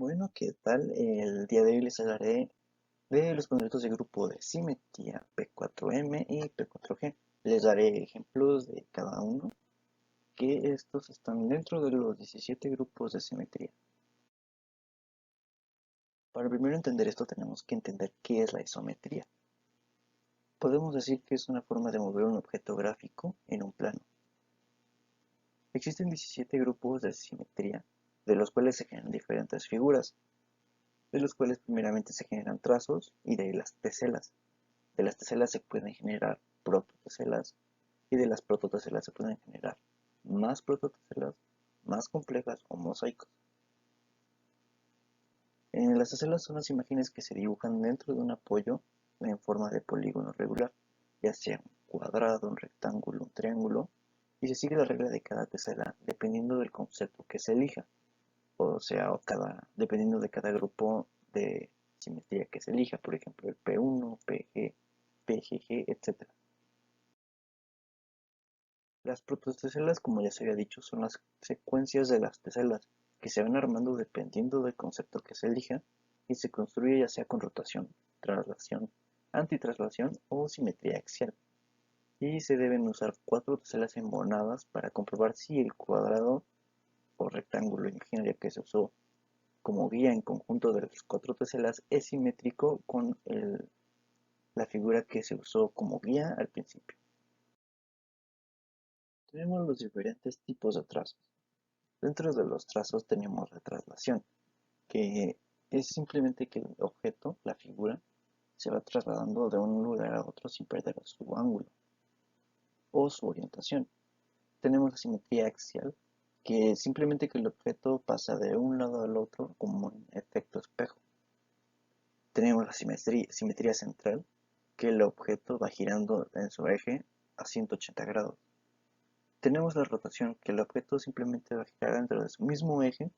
Bueno, ¿qué tal? El día de hoy les hablaré de los conceptos de grupo de simetría P4M y P4G. Les daré ejemplos de cada uno, que estos están dentro de los 17 grupos de simetría. Para primero entender esto tenemos que entender qué es la isometría. Podemos decir que es una forma de mover un objeto gráfico en un plano. Existen 17 grupos de simetría, de los cuales se generan diferentes figuras, de los cuales primeramente se generan trazos y de ahí las teselas. De las teselas se pueden generar prototeselas y de las prototeselas se pueden generar más prototeselas, más complejas o mosaicos. Las teselas son las imágenes que se dibujan dentro de un apoyo en forma de polígono regular, ya sea un cuadrado, un rectángulo, un triángulo, y se sigue la regla de cada tesela dependiendo del concepto que se elija, o sea, dependiendo de cada grupo de simetría que se elija, por ejemplo, el P1, PG, PGG, etc. Las prototeselas, como ya se había dicho, son las secuencias de las teselas que se van armando dependiendo del concepto que se elija y se construye ya sea con rotación, traslación, antitraslación o simetría axial. Y se deben usar 4 teselas embonadas para comprobar si el cuadrado o rectángulo imaginario que se usó como guía en conjunto de las 4 teselas es simétrico con la figura que se usó como guía al principio. Tenemos los diferentes tipos de trazos. Dentro de los trazos tenemos la traslación, que es simplemente que el objeto, la figura, se va trasladando de un lugar a otro sin perder su ángulo o su orientación. Tenemos la simetría axial, que es simplemente que el objeto pasa de un lado al otro como un efecto espejo. Tenemos la simetría central, que el objeto va girando en su eje a 180 grados. Tenemos la rotación, que el objeto simplemente va a girar dentro de su mismo eje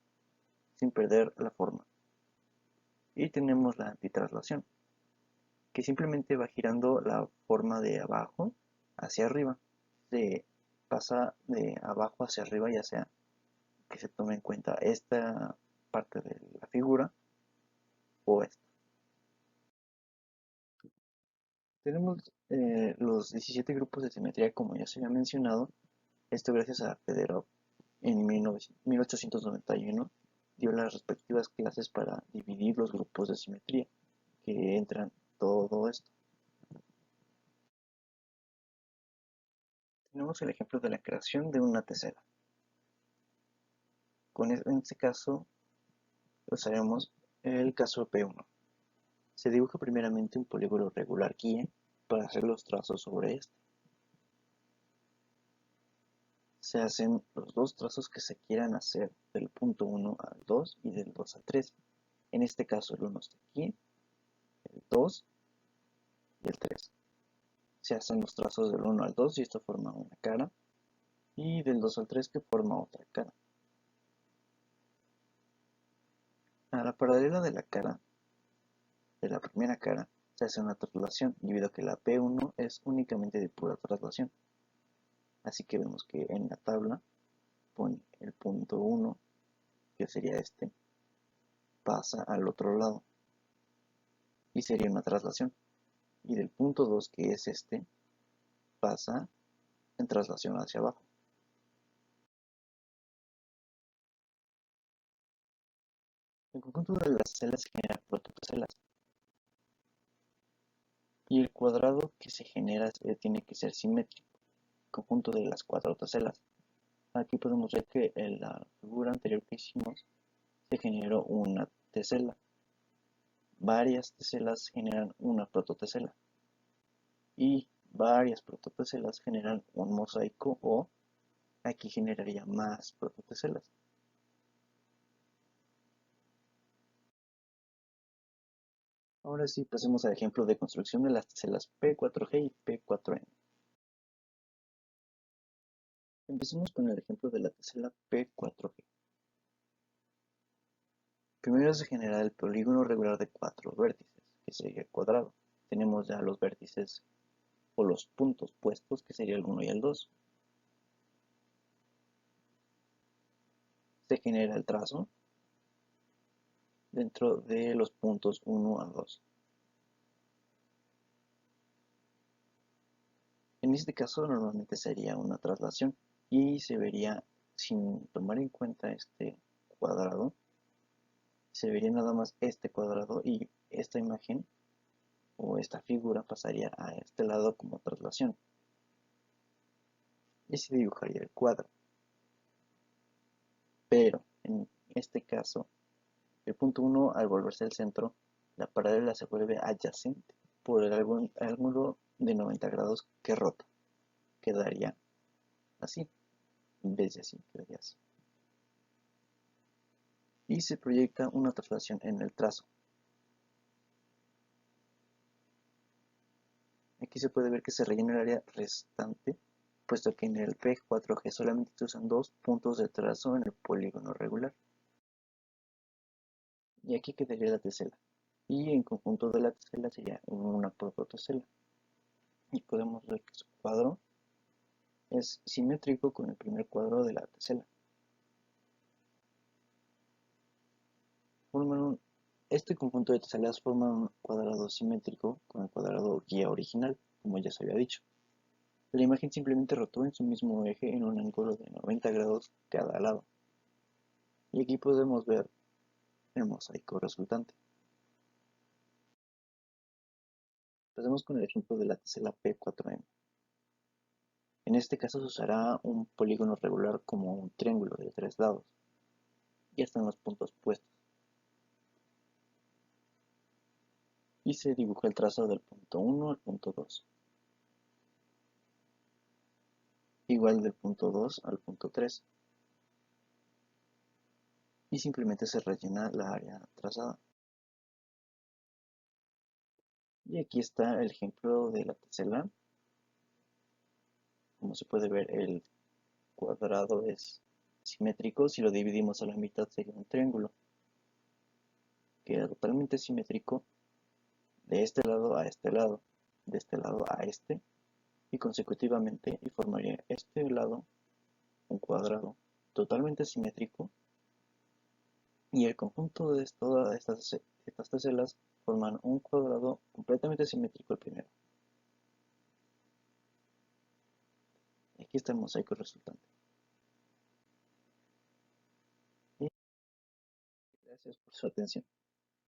sin perder la forma. Y tenemos la antitraslación, que simplemente va girando la forma de abajo hacia arriba. Se pasa de abajo hacia arriba, ya sea que se tome en cuenta esta parte de la figura o esta. Tenemos los 17 grupos de simetría, como ya se había mencionado. Esto gracias a Fedorov en 1891 dio las respectivas clases para dividir los grupos de simetría, que entran todo esto. Tenemos el ejemplo de la creación de una tesela. En este caso usaremos el caso P1. Se dibuja primeramente un polígono regular guía para hacer los trazos sobre este. Se hacen los dos trazos que se quieran hacer del punto 1 al 2 y del 2 al 3. En este caso el 1 está aquí, el 2 y el 3. Se hacen los trazos del 1 al 2 y esto forma una cara, y del 2 al 3 que forma otra cara. A la paralela de la cara, de la primera cara, se hace una traslación, debido a que la P1 es únicamente de pura traslación. Así que vemos que en la tabla pone el punto 1, que sería este, pasa al otro lado y sería una traslación. Y del punto 2, que es este, pasa en traslación hacia abajo. El conjunto de las celas genera protocelas y el cuadrado que se genera tiene que ser simétrico, conjunto de las 4 teselas. Aquí podemos ver que en la figura anterior que hicimos se generó una tesela. Varias teselas generan una prototesela y varias prototeselas generan un mosaico, o aquí generaría más prototeselas. Ahora sí, pasemos al ejemplo de construcción de las teselas P4G y P4N. Empecemos con el ejemplo de la tesela P4G. Primero se genera el polígono regular de 4 vértices, que sería el cuadrado. Tenemos ya los vértices o los puntos puestos, que sería el 1 y el 2. Se genera el trazo dentro de los puntos 1 a 2. En este caso normalmente sería una traslación y se vería, sin tomar en cuenta este cuadrado, se vería nada más este cuadrado y esta imagen o esta figura pasaría a este lado como traslación y se dibujaría el cuadro. Pero en este caso, el punto 1 al volverse el centro, la paralela se vuelve adyacente por el ángulo de 90 grados que rota. Quedaría así, en vez de así, quedaría así. Y se proyecta una traslación en el trazo. Aquí se puede ver que se rellena el área restante, puesto que en el P4G solamente se usan 2 puntos de trazo en el polígono regular. Y aquí quedaría la tesela. Y en conjunto de la tesela sería una prototesela. Y podemos ver que su cuadro es simétrico con el primer cuadro de la tesela. Este conjunto de teselas forma un cuadrado simétrico con el cuadrado guía original, como ya se había dicho. La imagen simplemente rotó en su mismo eje en un ángulo de 90 grados cada lado. Y aquí podemos ver el mosaico resultante. Empecemos con el ejemplo de la tesela P4M. En este caso se usará un polígono regular como un triángulo de 3 lados. Ya están los puntos puestos. Y se dibuja el trazo del punto 1 al punto 2. Igual del punto 2 al punto 3. Y simplemente se rellena la área trazada. Y aquí está el ejemplo de la tesela. Como se puede ver, el cuadrado es simétrico. Si lo dividimos a la mitad sería un triángulo. Queda totalmente simétrico de este lado a este lado, de este lado a este, y consecutivamente, y formaría este lado un cuadrado totalmente simétrico, y el conjunto de todas estas teselas forman un cuadrado completamente simétrico el primero. Aquí está el mosaico resultante. Y gracias por su atención.